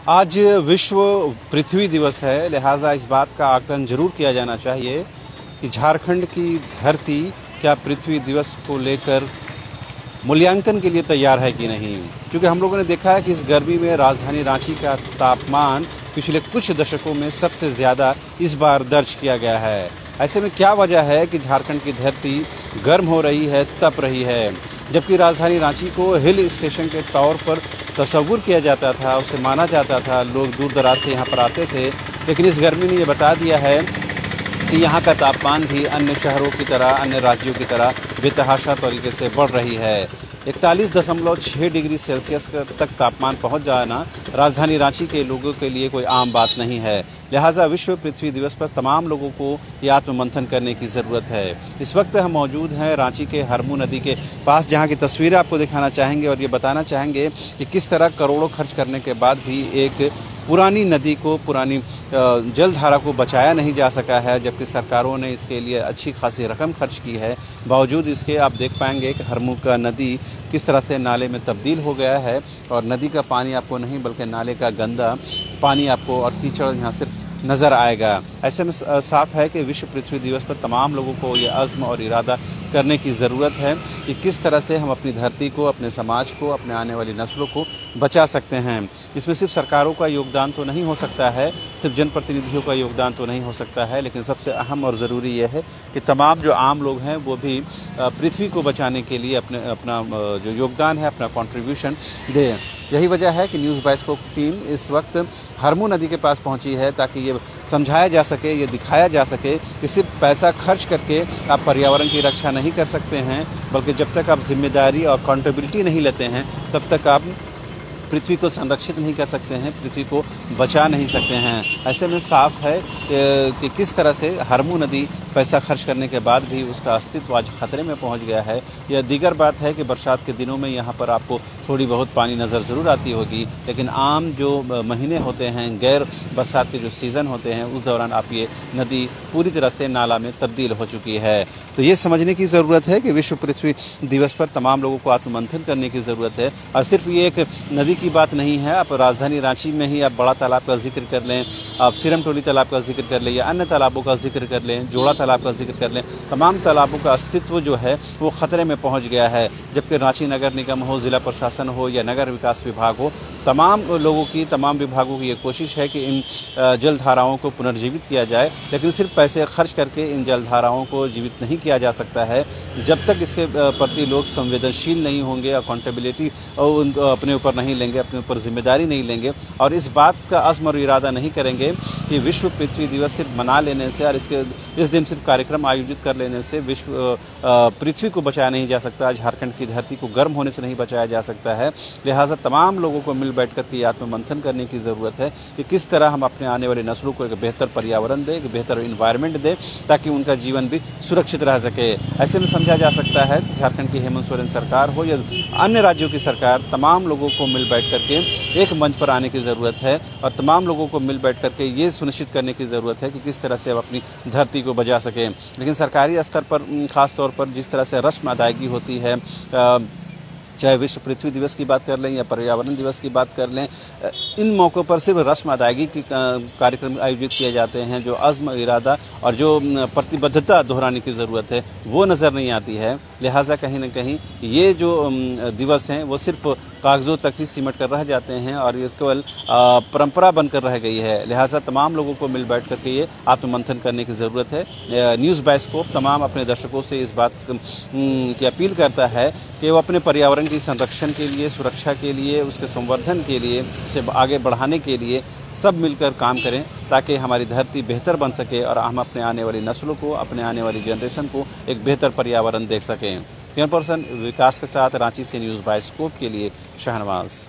आज विश्व पृथ्वी दिवस है, लिहाजा इस बात का आकलन जरूर किया जाना चाहिए कि झारखंड की धरती क्या पृथ्वी दिवस को लेकर मूल्यांकन के लिए तैयार है कि नहीं। क्योंकि हम लोगों ने देखा है कि इस गर्मी में राजधानी रांची का तापमान पिछले कुछ दशकों में सबसे ज़्यादा इस बार दर्ज किया गया है। ऐसे में क्या वजह है कि झारखंड की धरती गर्म हो रही है, तप रही है, जबकि राजधानी रांची को हिल स्टेशन के तौर पर तस्वुर किया जाता था, उसे माना जाता था, लोग दूर दराज से यहाँ पर आते थे। लेकिन इस गर्मी ने ये बता दिया है कि यहाँ का तापमान भी अन्य शहरों की तरह, अन्य राज्यों की तरह बेतहाशा तरीके से बढ़ रही है। 41.6 डिग्री सेल्सियस तक तापमान पहुँच जाना राजधानी रांची के लोगों के लिए कोई आम बात नहीं है। लिहाजा विश्व पृथ्वी दिवस पर तमाम लोगों को ये आत्ममंथन करने की ज़रूरत है। इस वक्त हम मौजूद हैं रांची के हरमू नदी के पास, जहाँ की तस्वीरें आपको दिखाना चाहेंगे और ये बताना चाहेंगे कि किस तरह करोड़ों खर्च करने के बाद भी एक पुरानी नदी को, पुरानी जलधारा को बचाया नहीं जा सका है, जबकि सरकारों ने इसके लिए अच्छी खासी रकम खर्च की है। बावजूद इसके आप देख पाएंगे कि हरमू का नदी किस तरह से नाले में तब्दील हो गया है और नदी का पानी आपको नहीं बल्कि नाले का गंदा पानी आपको और कीचड़ यहाँ सिर्फ नज़र आएगा। ऐसे में साफ है कि विश्व पृथ्वी दिवस पर तमाम लोगों को ये अज़्म और इरादा करने की ज़रूरत है कि किस तरह से हम अपनी धरती को, अपने समाज को, अपने आने वाली नस्लों को बचा सकते हैं। इसमें सिर्फ सरकारों का योगदान तो नहीं हो सकता है, सिर्फ जनप्रतिनिधियों का योगदान तो नहीं हो सकता है, लेकिन सबसे अहम और ज़रूरी यह है कि तमाम जो आम लोग हैं वो भी पृथ्वी को बचाने के लिए अपना जो योगदान है, अपना कॉन्ट्रीब्यूशन दें। यही वजह है कि न्यूज़ बाइस्कोप टीम इस वक्त हरमू नदी के पास पहुंची है ताकि ये समझाया जा सके, ये दिखाया जा सके कि सिर्फ पैसा खर्च करके आप पर्यावरण की रक्षा नहीं कर सकते हैं, बल्कि जब तक आप जिम्मेदारी और अकाउंटेबिलिटी नहीं लेते हैं तब तक आप पृथ्वी को संरक्षित नहीं कर सकते हैं, पृथ्वी को बचा नहीं सकते हैं। ऐसे में साफ है कि किस तरह से हरमू नदी पैसा खर्च करने के बाद भी उसका अस्तित्व आज खतरे में पहुंच गया है। यह दीगर बात है कि बरसात के दिनों में यहाँ पर आपको थोड़ी बहुत पानी नज़र ज़रूर आती होगी, लेकिन आम जो महीने होते हैं, गैर बरसात के जो सीज़न होते हैं, उस दौरान आप ये नदी पूरी तरह से नाला में तब्दील हो चुकी है। तो ये समझने की ज़रूरत है कि विश्व पृथ्वी दिवस पर तमाम लोगों को आत्ममंथन करने की ज़रूरत है। और सिर्फ ये एक नदी की बात नहीं है, आप राजधानी रांची में ही आप बड़ा तालाब का जिक्र कर लें, आप सिरमटोली तालाब का जिक्र कर लें या अन्य तालाबों का जिक्र कर लें, जोड़ा तालाब का जिक्र कर लें, तमाम तालाबों का अस्तित्व जो है वो खतरे में पहुंच गया है। जबकि रांची नगर निगम हो, ज़िला प्रशासन हो या नगर विकास विभाग हो, तमाम लोगों की, तमाम विभागों की ये कोशिश है कि इन जलधाराओं को पुनर्जीवित किया जाए, लेकिन सिर्फ पैसे खर्च करके इन जलधाराओं को जीवित नहीं किया जा सकता है जब तक इसके प्रति लोग संवेदनशील नहीं होंगे, अकाउंटेबिलिटी अपने ऊपर नहीं लेंगे, अपने ऊपर जिम्मेदारी नहीं लेंगे और इस बात का अज़्म और इरादा नहीं करेंगे कि विश्व पृथ्वी दिवस सिर्फ मना लेने से और इस दिन सिर्फ कार्यक्रम आयोजित कर लेने से विश्व पृथ्वी को बचाया नहीं जा सकता, झारखंड की धरती को गर्म होने से नहीं बचाया जा सकता है। लिहाजा तमाम लोगों को मिल बैठ कर के आत्ममंथन करने की ज़रूरत है कि किस तरह हम अपने आने वाली नस्लों को एक बेहतर पर्यावरण दें, एक बेहतर इन्वायरमेंट दें ताकि उनका जीवन भी सुरक्षित रह सके। ऐसे में समझा जा सकता है झारखंड की हेमंत सोरेन सरकार हो या अन्य राज्यों की सरकार, तमाम लोगों को मिल बैठ करके एक मंच पर आने की ज़रूरत है और तमाम लोगों को मिल बैठ करके ये सुनिश्चित करने की ज़रूरत है कि किस तरह से अब अपनी धरती को बचा सकें। लेकिन सरकारी स्तर पर ख़ास तौर पर जिस तरह से रस्म अदायगी होती है, चाहे विश्व पृथ्वी दिवस की बात कर लें या पर्यावरण दिवस की बात कर लें, इन मौक़ों पर सिर्फ रस्म अदायगी की कार्यक्रम आयोजित किए जाते हैं। जो अज़्म, इरादा और जो प्रतिबद्धता दोहराने की ज़रूरत है वो नज़र नहीं आती है। लिहाजा कहीं ना कहीं ये जो दिवस हैं वो सिर्फ कागज़ों तक ही सिमट कर रह जाते हैं और ये केवल परंपरा बनकर रह गई है। लिहाजा तमाम लोगों को मिल बैठ करके ये आत्ममंथन करने की ज़रूरत है। न्यूज़ बाइस्कोप तमाम अपने दर्शकों से इस बात की अपील करता है कि वो अपने पर्यावरण की संरक्षण के लिए, सुरक्षा के लिए, उसके संवर्धन के लिए, उसे आगे बढ़ाने के लिए सब मिलकर काम करें ताकि हमारी धरती बेहतर बन सके और हम अपने आने वाली नस्लों को, अपने आने वाली जनरेशन को एक बेहतर पर्यावरण देख सकें। कैमरा पर्सन विकास के साथ रांची से न्यूज़ बाइस्कोप के लिए शहनवाज।